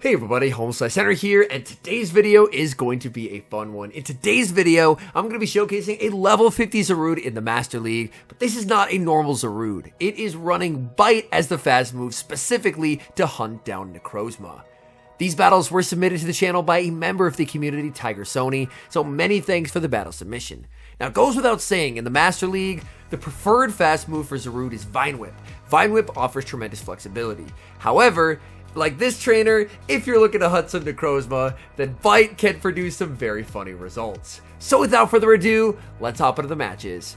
Hey everybody, HomeSliceHenry here, and today's video is going to be a fun one. In today's video, I'm going to be showcasing a level 50 Zarude in the Master League, but this is not a normal Zarude. It is running Bite as the fast move specifically to hunt down Necrozma. These battles were submitted to the channel by a member of the community, Tiger Sony, so many thanks for the battle submission. Now it goes without saying, in the Master League, the preferred fast move for Zarude is Vine Whip. Vine Whip offers tremendous flexibility. However, like this trainer, if you're looking to hunt some Necrozma, then Bite can produce some very funny results. So without further ado, let's hop into the matches.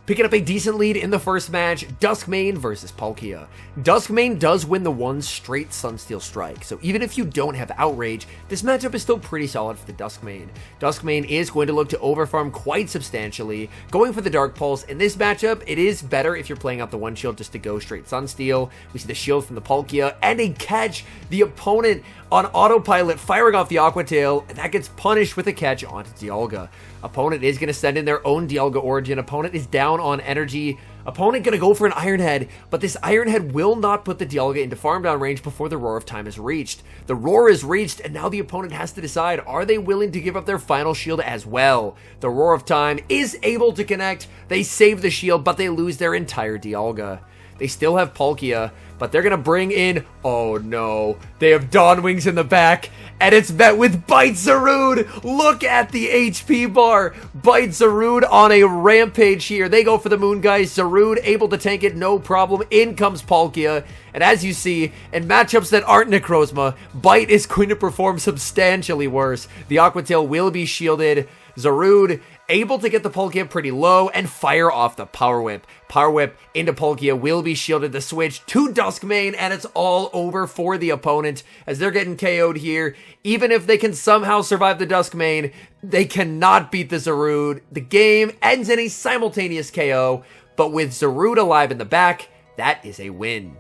Picking up a decent lead in the first match, Duskmane versus Palkia. Duskmane does win the one straight Sunsteel strike, so even if you don't have Outrage, this matchup is still pretty solid for the Duskmane. Duskmane is going to look to overfarm quite substantially, going for the Dark Pulse. In this matchup, it is better if you're playing out the one shield just to go straight Sunsteel. We see the shield from the Palkia, and a catch, the opponent on autopilot firing off the Aqua Tail, and that gets punished with a catch onto Dialga. Opponent is going to send in their own Dialga Origin. Opponent is down on energy. Opponent going to go for an Iron Head, but this Iron Head will not put the Dialga into farm down range before the Roar of Time is reached. The Roar is reached, and now the opponent has to decide, are they willing to give up their final shield as well? The Roar of Time is able to connect. They save the shield, but they lose their entire Dialga. They still have Palkia, but they're going to bring in, oh no, they have Dawn Wings in the back, and it's met with Bite Zarude. Look at the HP bar. Bite Zarude on a rampage here. They go for the Moon Guys. Zarude able to tank it, no problem. In comes Palkia, and as you see, in matchups that aren't Necrozma, Bite is going to perform substantially worse. The Aqua Tail will be shielded. Zarude able to get the Palkia pretty low and fire off the Power Whip. Power Whip into Palkia will be shielded. The switch to Duskmane, and it's all over for the opponent as they're getting KO'd here. Even if they can somehow survive the Duskmane, they cannot beat the Zarude. The game ends in a simultaneous KO, but with Zarude alive in the back, that is a win.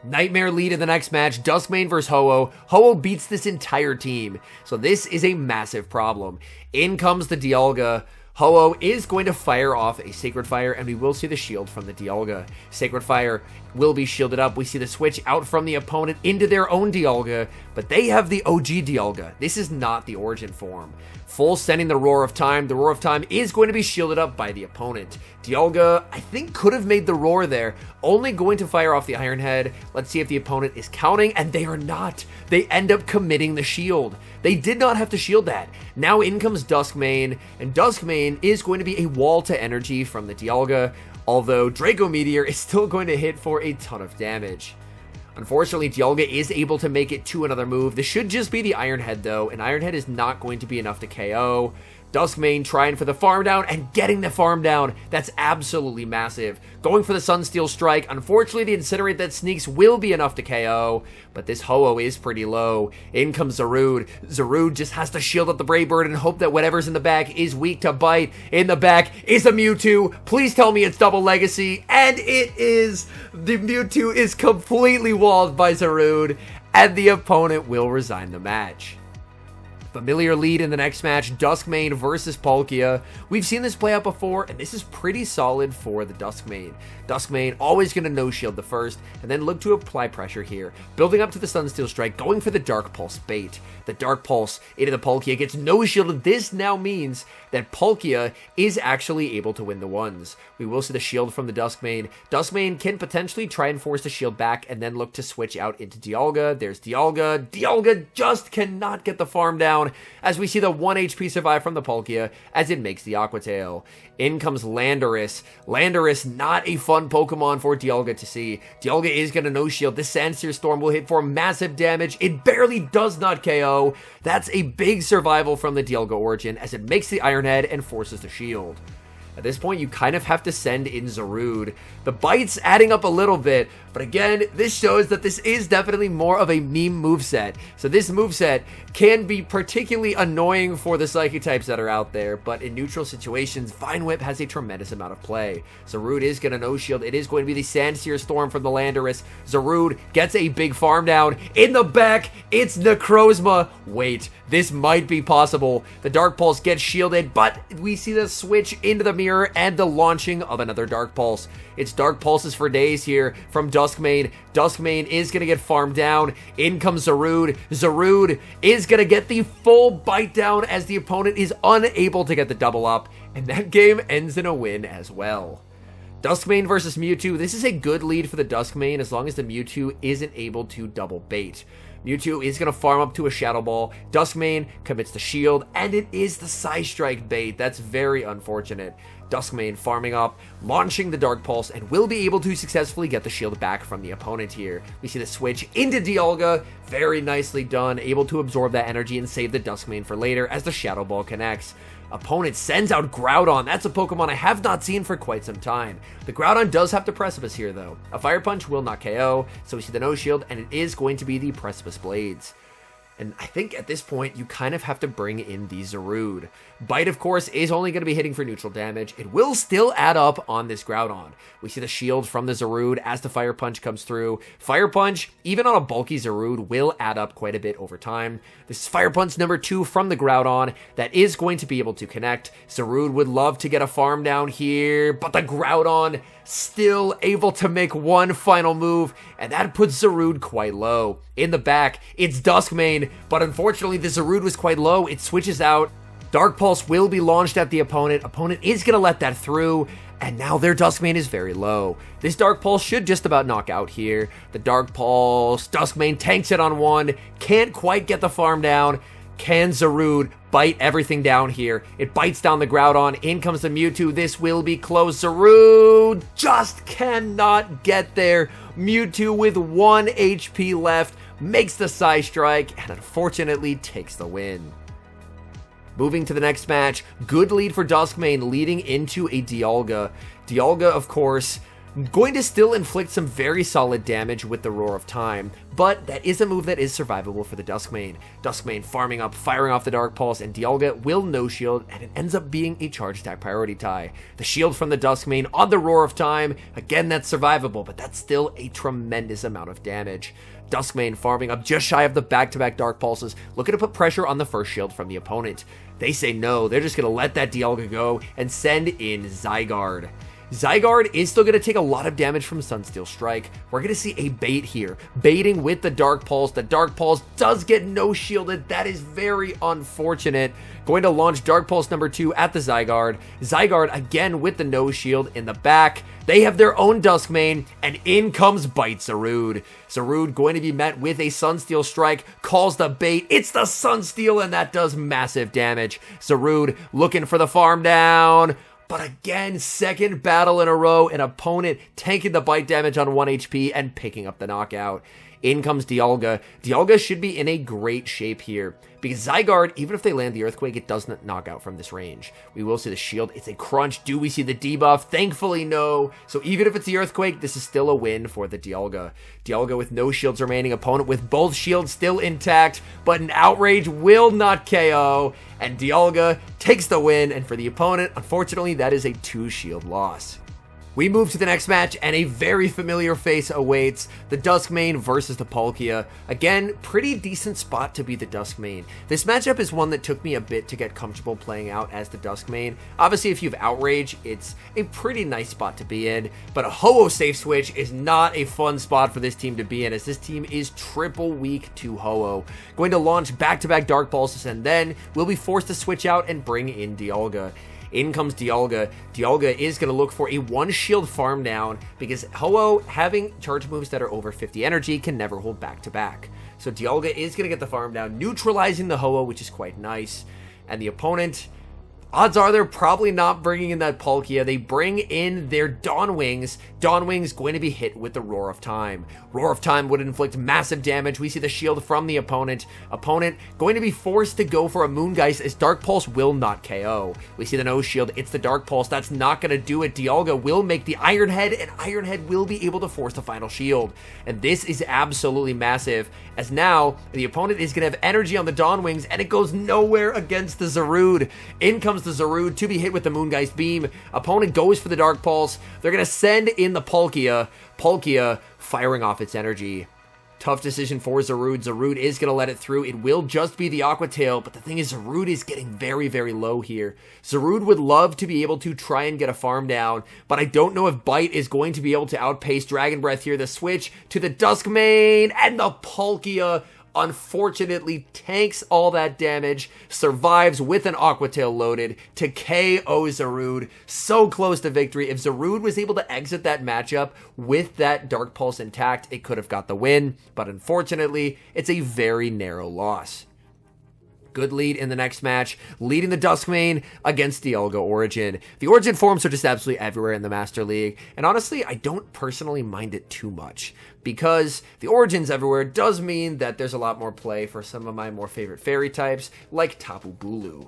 Nightmare lead in the next match, Duskmane versus Ho-Oh. Ho-Oh beats this entire team, so this is a massive problem. In comes the Dialga. Ho-Oh is going to fire off a Sacred Fire, and we will see the shield from the Dialga. Sacred Fire will be shielded up. We see the switch out from the opponent into their own Dialga, but they have the OG Dialga. This is not the Origin form. Full sending the Roar of Time. The Roar of Time is going to be shielded up by the opponent. Dialga, I think, could have made the Roar there. Only going to fire off the Iron Head. Let's see if the opponent is counting, and they are not. They end up committing the shield. They did not have to shield that. Now in comes Duskmane, and Duskmane is going to be a wall to energy from the Dialga, although Draco Meteor is still going to hit for a ton of damage. Unfortunately, Dialga is able to make it to another move. This should just be the Iron Head, though, and Iron Head is not going to be enough to KO. Duskmane trying for the farm down and getting the farm down. That's absolutely massive. Going for the Sunsteel strike. Unfortunately, the Incinerate that sneaks will be enough to KO, but this Ho-Oh is pretty low. In comes Zarude. Zarude just has to shield up the Brave Bird and hope that whatever's in the back is weak to Bite. In the back is a Mewtwo. Please tell me it's double legacy, and it is. The Mewtwo is completely walled by Zarude, and the opponent will resign the match. Familiar lead in the next match, Duskmane versus Palkia. We've seen this play out before, and this is pretty solid for the Duskmane. Duskmane always going to no-shield the first, and then look to apply pressure here. Building up to the Sunsteel strike, going for the Dark Pulse bait. The Dark Pulse into the Palkia gets no-shielded. This now means that Palkia is actually able to win the ones. We will see the shield from the Duskmane. Duskmane can potentially try and force the shield back, and then look to switch out into Dialga. There's Dialga. Dialga just cannot get the farm down, as we see the 1 HP survive from the Palkia as it makes the Aqua Tail. In comes Landorus. Landorus, not a fun Pokemon for Dialga to see. Dialga is going to no-shield. This Sandsear Storm will hit for massive damage. It barely does not KO. That's a big survival from the Dialga Origin as it makes the Iron Head and forces the shield. At this point, you kind of have to send in Zarude. The Bite's adding up a little bit, but again, this shows that this is definitely more of a meme moveset. So this moveset can be particularly annoying for the Psychic types that are out there, but in neutral situations, Vine Whip has a tremendous amount of play. Zarude is going to no-shield. It is going to be the Sandsear Storm from the Landorus. Zarude gets a big farm down. In the back, it's Necrozma. Wait, this might be possible. The Dark Pulse gets shielded, but we see the switch into the Mirror, and the launching of another Dark Pulse. It's Dark Pulses for days here from Duskmane. Duskmane is going to get farmed down. In comes Zarude. Zarude is going to get the full bite down as the opponent is unable to get the double up, and that game ends in a win as well. Duskmane versus Mewtwo. This is a good lead for the Duskmane as long as the Mewtwo isn't able to double bait. Mewtwo is going to farm up to a Shadow Ball. Duskmane commits the shield, and it is the Psy Strike bait. That's very unfortunate. Duskmane farming up, launching the Dark Pulse, and will be able to successfully get the shield back from the opponent here. We see the switch into Dialga. Very nicely done. Able to absorb that energy and save the Duskmane for later as the Shadow Ball connects. Opponent sends out Groudon. That's a Pokemon I have not seen for quite some time. The Groudon does have to Precipice here, though. A Fire Punch will not KO, so we see the No Shield, and it is going to be the Precipice Blades. And I think at this point, you kind of have to bring in the Zarude. Bite, of course, is only going to be hitting for neutral damage. It will still add up on this Groudon. We see the shield from the Zarude as the Fire Punch comes through. Fire Punch, even on a bulky Zarude, will add up quite a bit over time. This is Fire Punch number 2 from the Groudon that is going to be able to connect. Zarude would love to get a farm down here, but the Groudon still able to make one final move, and that puts Zarude quite low. In the back, it's Duskmane, but unfortunately the Zarude was quite low. It switches out. Dark Pulse will be launched at the opponent. Opponent is going to let that through, and now their Duskmane is very low. This Dark Pulse should just about knock out here. The Dark Pulse, Duskmane tanks it on one, can't quite get the farm down. Can Zarude bite everything down here? It bites down the Groudon. In comes the Mewtwo. This will be close. Zarude just cannot get there. Mewtwo with 1 HP left makes the Psy Strike and unfortunately takes the win. Moving to the next match, good lead for Duskmane leading into a Dialga. Dialga, of course, going to still inflict some very solid damage with the Roar of Time, but that is a move that is survivable for the Duskmane. Duskmane farming up, firing off the Dark Pulse, and Dialga will no shield, and it ends up being a charge attack priority tie. The shield from the Duskmane on the Roar of Time, again that's survivable, but that's still a tremendous amount of damage. Duskmane farming up just shy of the back-to-back Dark Pulses, looking to put pressure on the first shield from the opponent. They say no, they're just going to let that Dialga go and send in Zygarde. Zygarde is still going to take a lot of damage from Sunsteel Strike. We're going to see a bait here. Baiting with the Dark Pulse. The Dark Pulse does get no shielded. That is very unfortunate. Going to launch Dark Pulse number 2 at the Zygarde. Zygarde again with the no shield in the back. They have their own Duskmane, and in comes Bite Zarude. Zarude going to be met with a Sunsteel Strike, calls the bait. It's the Sunsteel, and that does massive damage. Zarude looking for the farm down. But again, second battle in a row, an opponent tanking the bite damage on 1 HP and picking up the knockout. In comes Dialga. Dialga should be in a great shape here, because Zygarde, even if they land the Earthquake, it doesn't knock out from this range. We will see the shield. It's a crunch. Do we see the debuff? Thankfully, no. So even if it's the Earthquake, this is still a win for the Dialga. Dialga with no shields remaining. Opponent with both shields still intact, but an Outrage will not KO. And Dialga takes the win. And for the opponent, unfortunately, that is a 2-shield loss. We move to the next match, and a very familiar face awaits. The Duskmane versus the Palkia. Again, pretty decent spot to be the Duskmane. This matchup is one that took me a bit to get comfortable playing out as the Duskmane. Obviously, if you have Outrage, it's a pretty nice spot to be in, but a Ho-Oh safe switch is not a fun spot for this team to be in, as this team is triple weak to Ho-Oh. Going to launch back-to-back Dark Pulses, and then we'll be forced to switch out and bring in Dialga. In comes Dialga. Dialga is going to look for a 1-shield farm down, because Ho-Oh, having charge moves that are over 50 energy, can never hold back-to-back. So Dialga is going to get the farm down, neutralizing the Ho-Oh, which is quite nice. And the opponent, odds are they're probably not bringing in that Palkia. They bring in their Dawnwings. Dawnwings going to be hit with the Roar of Time. Roar of Time would inflict massive damage. We see the shield from the opponent. Opponent going to be forced to go for a Moongeist, as Dark Pulse will not KO. We see the no shield. It's the Dark Pulse. That's not going to do it. Dialga will make the Iron Head, and Iron Head will be able to force the final shield. And this is absolutely massive, as now the opponent is going to have energy on the Dawnwings, and it goes nowhere against the Zarude. In comes the Zarude to be hit with the Moongeist Beam. Opponent goes for the Dark Pulse. They're going to send in the Palkia. Palkia firing off its energy. Tough decision for Zarude. Zarude is going to let it through. It will just be the Aqua Tail, but the thing is, Zarude is getting very, very low here. Zarude would love to be able to try and get a farm down, but I don't know if Bite is going to be able to outpace Dragon Breath here. The switch to the Duskmane, and the Palkia unfortunately tanks all that damage, survives with an Aqua Tail loaded to KO Zarude. So close to victory. If Zarude was able to exit that matchup with that Dark Pulse intact, it could have got the win, but unfortunately, it's a very narrow loss. Good lead in the next match, leading the Duskmane against Dialga Origin. The Origin forms are just absolutely everywhere in the Master League, and honestly, I don't personally mind it too much, because the Origins everywhere does mean that there's a lot more play for some of my more favorite fairy types, like Tapu Bulu.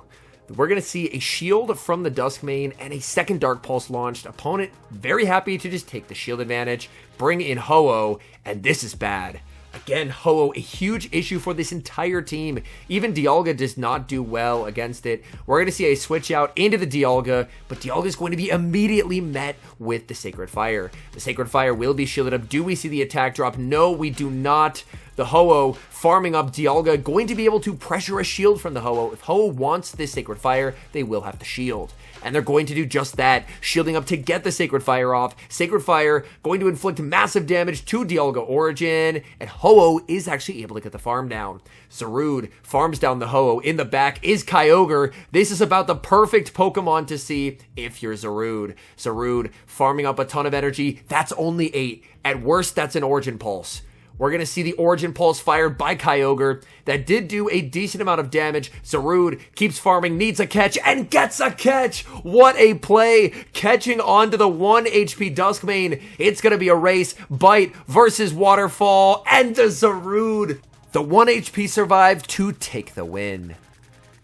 We're going to see a shield from the Duskmane and a second Dark Pulse launched. Opponent very happy to just take the shield advantage, bring in Ho-Oh, and this is bad. Again, Ho-Oh, a huge issue for this entire team. Even Dialga does not do well against it. We're going to see a switch out into the Dialga, but Dialga is going to be immediately met with the Sacred Fire. The Sacred Fire will be shielded up. Do we see the attack drop? No, we do not. The Ho-Oh farming up Dialga, going to be able to pressure a shield from the Ho-Oh. If Ho-Oh wants this Sacred Fire, they will have to shield. And they're going to do just that, shielding up to get the Sacred Fire off. Sacred Fire going to inflict massive damage to Dialga Origin, and Ho-Oh is actually able to get the farm down. Zarude farms down the Ho-Oh. In the back is Kyogre. This is about the perfect Pokemon to see if you're Zarude. Zarude farming up a ton of energy. That's only 8. At worst, that's an Origin Pulse. We're going to see the Origin Pulse fired by Kyogre. That did do a decent amount of damage. Zarude keeps farming, needs a catch, and gets a catch! What a play! Catching onto the 1 HP Duskmane. It's going to be a race. Bite versus Waterfall, and the Zarude. The 1 HP survived to take the win.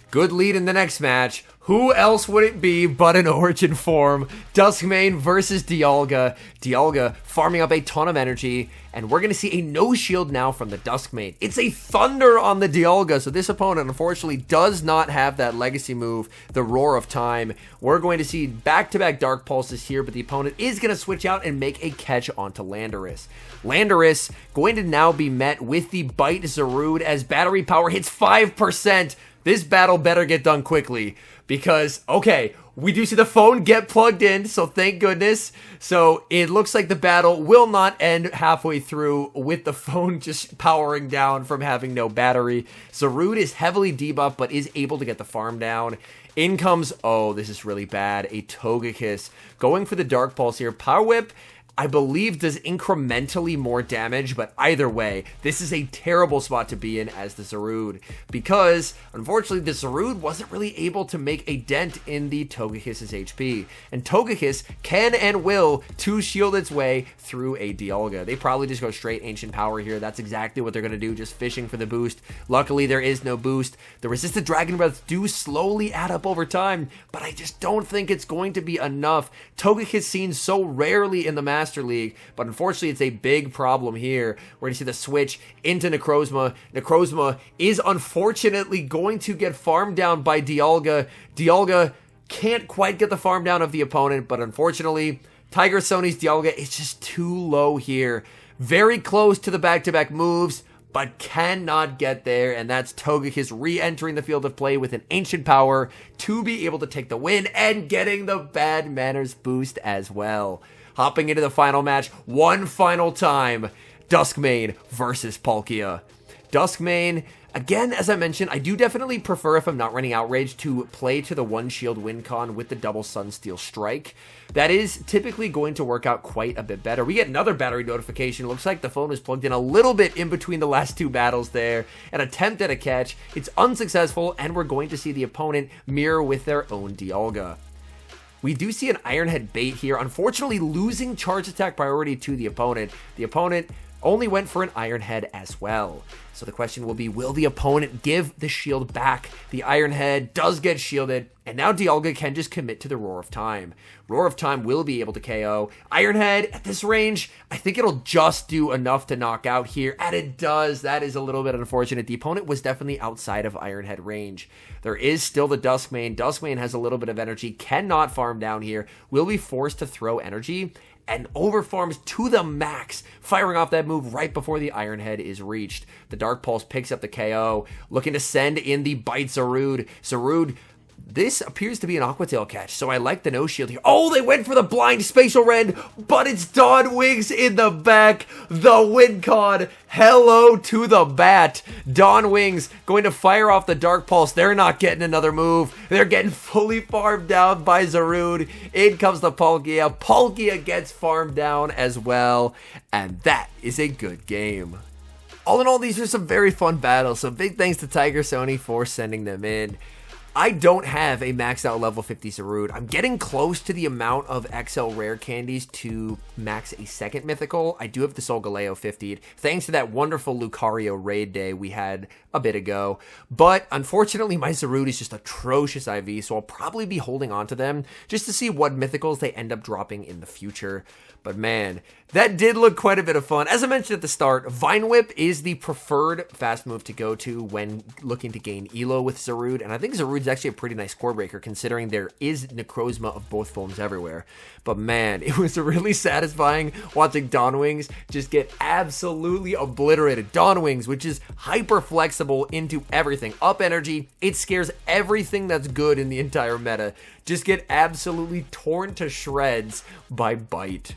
Good lead in the next match. Who else would it be but an Origin form? Duskmane versus Dialga. Dialga farming up a ton of energy, and we're going to see a no shield now from the Duskmane. It's a Thunder on the Dialga, so this opponent unfortunately does not have that legacy move, the Roar of Time. We're going to see back-to-back Dark Pulses here, but the opponent is going to switch out and make a catch onto Landorus. Landorus going to now be met with the Bite Zarude as battery power hits 5%. This battle better get done quickly because, okay, we do see the phone get plugged in, so thank goodness. So it looks like the battle will not end halfway through with the phone just powering down from having no battery. Zarude is heavily debuffed but is able to get the farm down. In comes, oh, this is really bad, a Togekiss. Going for the Dark Pulse here. Power Whip, I believe, does incrementally more damage, but either way, this is a terrible spot to be in as the Zarude, because, unfortunately, the Zarude wasn't really able to make a dent in the Togekiss's HP, and Togekiss can and will two-shield its way through a Dialga. They probably just go straight Ancient Power here. That's exactly what they're going to do, just fishing for the boost. Luckily, there is no boost. The Resisted Dragon Breaths do slowly add up over time, but I just don't think it's going to be enough. Togekiss seen so rarely in the Master League, but unfortunately it's a big problem here. We're going to see the switch into Necrozma. Necrozma is unfortunately going to get farmed down by Dialga. Dialga can't quite get the farm down of the opponent, but unfortunately Tiger Sony's Dialga is just too low here. Very close to the back-to-back moves, but cannot get there, and that's Togekiss re-entering the field of play with an Ancient Power to be able to take the win and getting the Bad Manners boost as well. Hopping into the final match one final time, Duskmane versus Palkia. Duskmane, again, as I mentioned, I do definitely prefer, if I'm not running Outrage, to play to the one shield win con with the double Sunsteel Strike. That is typically going to work out quite a bit better. We get another battery notification. Looks like the phone was plugged in a little bit in between the last two battles there. An attempt at a catch. It's unsuccessful, and we're going to see the opponent mirror with their own Dialga. We do see an Iron Head bait here, unfortunately losing charge attack priority to the opponent. The opponent only went for an Iron Head as well. So the question will be, will the opponent give the shield back? The Iron Head does get shielded, and now Dialga can just commit to the Roar of Time. Roar of Time will be able to KO. Iron Head, at this range, I think it'll just do enough to knock out here, and it does. That is a little bit unfortunate. The opponent was definitely outside of Iron Head range. There is still the Duskmane. Duskmane has a little bit of energy, cannot farm down here, will be forced to throw energy, and overfarms to the max, firing off that move right before the Iron Head is reached. The Dark Pulse picks up the KO, looking to send in the Bite Zarude. Zarude, this appears to be an Aqua Tail catch, so I like the no shield here. Oh, they went for the blind Spatial Rend, but it's Dawn Wings in the back. The win con. Hello to the bat. Dawn Wings going to fire off the Dark Pulse. They're not getting another move. They're getting fully farmed down by Zarude. In comes the Palkia. Palkia gets farmed down as well, and that is a good game. All in all, these are some very fun battles, so big thanks to Tiger Sony for sending them in. I don't have a maxed out level 50 Zarude. I'm getting close to the amount of XL rare candies to max a second mythical. I do have the Solgaleo 50'd, thanks to that wonderful Lucario raid day we had a bit ago. But unfortunately, my Zarude is just atrocious IV, so I'll probably be holding on to them just to see what mythicals they end up dropping in the future. But man, that did look quite a bit of fun. As I mentioned at the start, Vine Whip is the preferred fast move to go to when looking to gain Elo with Zarude, and I think Zarude's actually a pretty nice core breaker considering there is Necrozma of both forms everywhere. But man, it was really satisfying watching Dawn Wings just get absolutely obliterated. Dawn Wings, which is hyper flexible into everything. Up energy, it scares everything that's good in the entire meta. Just get absolutely torn to shreds by Bite.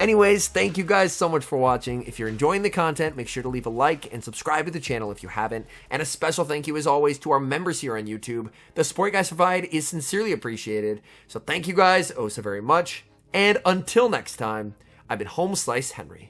Anyways, thank you guys so much for watching. If you're enjoying the content, make sure to leave a like and subscribe to the channel if you haven't. And a special thank you as always to our members here on YouTube. The support you guys provide is sincerely appreciated. So thank you guys oh so very much. And until next time, I've been HomeSliceHenry.